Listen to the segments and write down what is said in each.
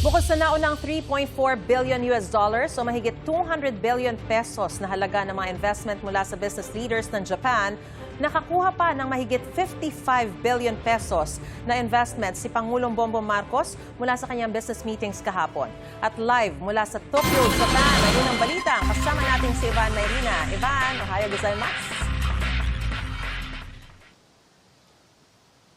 Bukod sa naunang 3.4 billion US dollars o mahigit 200 billion pesos na halaga ng mga investment mula sa business leaders ng Japan, nakakuha pa ng mahigit 55 billion pesos na investment si Pangulong Bongbong Marcos mula sa kanyang business meetings kahapon. At live mula sa Tokyo, Japan, ay unang balita. Kasama natin si Ivan Mayrina. Ivan, ohayo gozaimasu.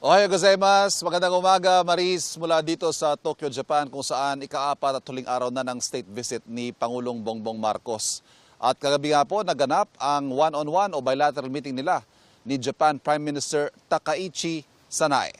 Ohayo gozaimasu. Magandang umaga, Maris, mula dito sa Tokyo, Japan, kung saan ika-4 at huling araw na ng state visit ni Pangulong Bongbong Marcos. At kagabi nga po naganap ang one-on-one o bilateral meeting nila ni Japan Prime Minister Takaichi Sanae.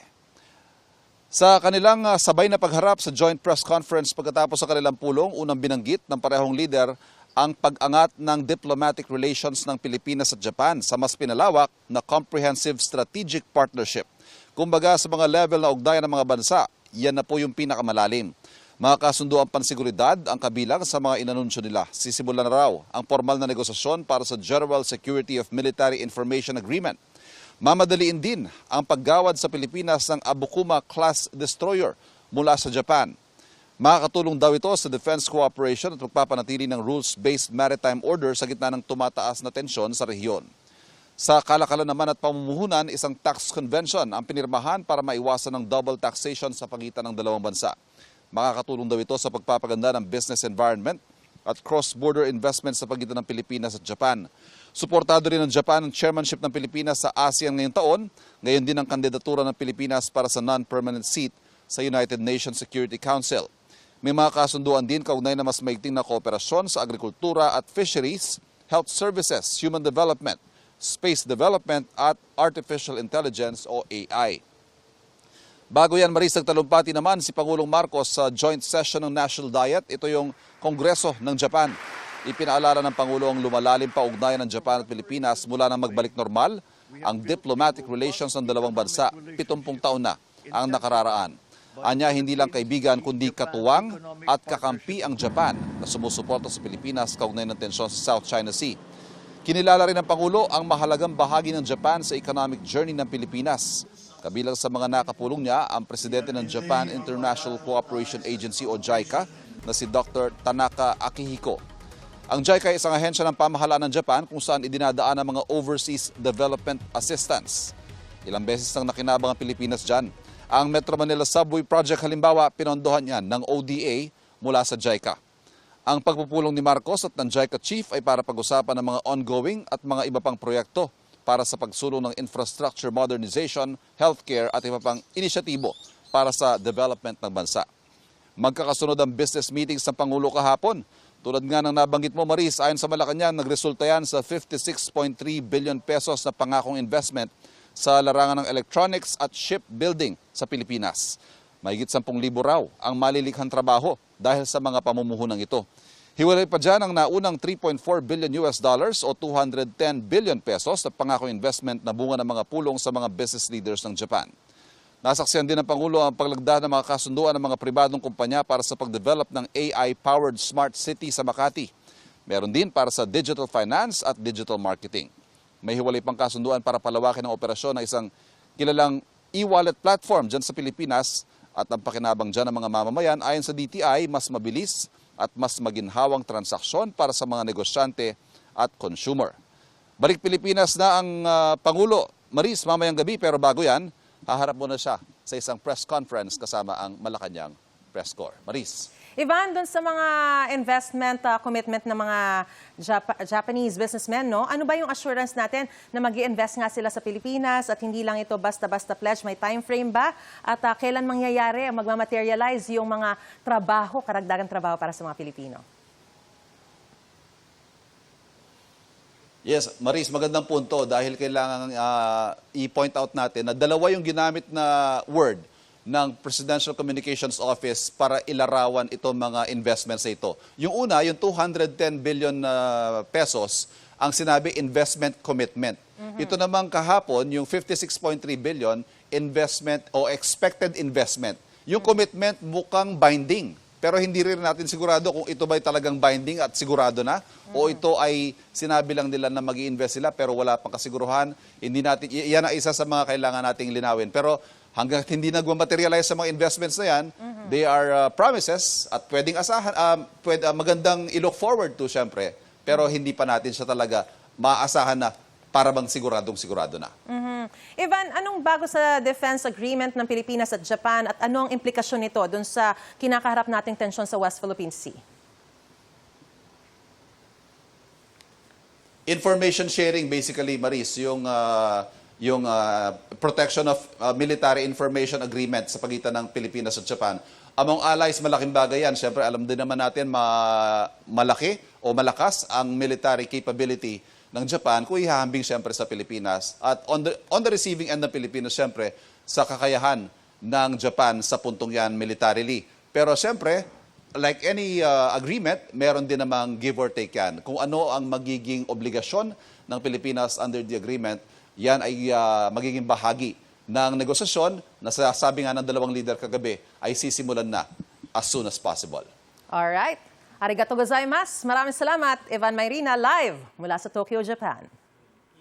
Sa kanilang sabay na pagharap sa joint press conference pagkatapos sa kanilang pulong, unang binanggit ng parehong leader ang pag-angat ng diplomatic relations ng Pilipinas at Japan sa mas pinalawak na comprehensive strategic partnership. Kumbaga sa mga level na ugnayan ng mga bansa, yan na po yung pinakamalalim. Mga kasunduang pansiguridad ang kabilang sa mga inanunsyo nila. Sisimulan na raw ang formal na negosasyon para sa General Security of Military Information Agreement. Mamadaliin din ang paggawad sa Pilipinas ng Abukuma-class destroyer mula sa Japan. Makakatulong daw ito sa defense cooperation at magpapanatili ng rules-based maritime order sa gitna ng tumataas na tensyon sa rehiyon. Sa kalakalan naman at pamumuhunan, isang tax convention ang pinirmahan para maiwasan ng double taxation sa pagitan ng dalawang bansa. Makakatulong daw ito sa pagpapaganda ng business environment at cross-border investment sa pagitan ng Pilipinas at Japan. Suportado rin ng Japan ang chairmanship ng Pilipinas sa ASEAN ngayong taon, ngayon din ang kandidatura ng Pilipinas para sa non-permanent seat sa United Nations Security Council. May mga kasunduan din kaugnay na mas maigting na kooperasyon sa agrikultura at fisheries, health services, human development, space development at artificial intelligence o AI. Bago yan, Maris, nagtalumpati naman si Pangulong Marcos sa joint session ng National Diet. Ito yung Kongreso ng Japan. Ipinaalala ng Pangulo ang lumalalim pa ugnayan ng Japan at Pilipinas mula nang magbalik normal ang diplomatic relations ng dalawang bansa. 70 taon na ang nakararaan. Anya, hindi lang kaibigan kundi katuwang at kakampi ang Japan na sumusuporta sa Pilipinas kaugnay ng tensyon sa South China Sea. Kinilala rin ng Pangulo ang mahalagang bahagi ng Japan sa economic journey ng Pilipinas. Kabilang sa mga nakapulong niya ang presidente ng Japan International Cooperation Agency o JICA na si Dr. Tanaka Akihiko. Ang JICA ay isang ahensya ng pamahalaan ng Japan kung saan idinadaan ang mga overseas development assistance. Ilang beses nang nakinabang ang Pilipinas dyan. Ang Metro Manila Subway Project halimbawa, pinondohan yan ng ODA mula sa JICA. Ang pagpupulong ni Marcos at ng JICA Chief ay para pag-usapan ng mga ongoing at mga iba pang proyekto para sa pagsulong ng infrastructure modernization, healthcare at iba pang inisyatibo para sa development ng bansa. Magkakasunod ang business meetings ng Pangulo kahapon. Tulad nga ng nabanggit mo, Maris, ayon sa Malacanang, nagresulta yan sa 56.3 billion pesos na pangakong investment sa larangan ng electronics at shipbuilding sa Pilipinas. Mahigit 10,000 raw ang malilikhang trabaho dahil sa mga pamumuhunang ito. Hiwalay pa dyan ang naunang 3.4 billion US dollars o 210 billion pesos na pangako investment na bunga ng mga pulong sa mga business leaders ng Japan. Nasaksihan din ng Pangulo ang paglagda ng mga kasunduan ng mga pribadong kumpanya para sa pagdevelop ng AI-powered smart city sa Makati. Meron din para sa digital finance at digital marketing. May hiwalay pang kasunduan para palawakin ang operasyon ng isang kilalang e-wallet platform dyan sa Pilipinas at ang pakinabang dyan ng mga mamamayan ayon sa DTI mas mabilis at mas maginhawang transaksyon para sa mga negosyante at consumer. Balik Pilipinas na ang Pangulo, Maris, mamayang gabi, pero bago yan, haharap muna siya sa isang press conference kasama ang Malacanang Press Corps. Maris. Ivan, dun sa mga investment commitment ng mga Japanese businessmen, no? Ano ba yung assurance natin na mag-i-invest nga sila sa Pilipinas at hindi lang ito basta-basta pledge? May time frame ba? At kailan mangyayari ang magmamaterialize yung mga trabaho, karagdagang trabaho para sa mga Pilipino? Yes, Maris, magandang punto dahil kailangan i-point out natin na dalawa yung ginamit na word ng Presidential Communications Office para ilarawan itong mga investments na ito. Yung una, yung 210 billion pesos, ang sinabi investment commitment. Ito naman kahapon, yung 56.3 billion investment o expected investment. Yung commitment mukhang binding. Pero hindi rin natin sigurado kung ito ba'y talagang binding at sigurado na o ito ay sinabi lang nila na mag-i-invest sila pero wala pang kasiguruhan. Hindi natin, yan ang isa sa mga kailangan nating linawin. Pero hanggang hindi nagmamaterialize sa mga investments na yan, they are promises at pwedeng asahan, magandang i-look forward to syempre, pero hindi pa natin siya talaga maaasahan na para bang siguradong-sigurado na. Ivan, anong bago sa defense agreement ng Pilipinas at Japan at ano ang implikasyon nito dun sa kinakaharap nating tensyon sa West Philippine Sea? Information sharing basically, Maris, yung protection of military information agreement sa pagitan ng Pilipinas at Japan. Among allies, malaking bagay yan. Siyempre, alam din naman natin malaki o malakas ang military capability ng Japan kung ihahambing siyempre sa Pilipinas. At on the receiving end ng Pilipinas, siyempre, sa kakayahan ng Japan sa puntong yan militarily. Pero siyempre, like any agreement, meron din namang give or take yan. Kung ano ang magiging obligasyon ng Pilipinas under the agreement, yan ay magiging bahagi ng negosasyon na sabi nga ng dalawang leader kagabi ay sisimulan na as soon as possible. Alright. Arigato gozaimasu. Maraming salamat. Ivan Mayrina live mula sa Tokyo, Japan.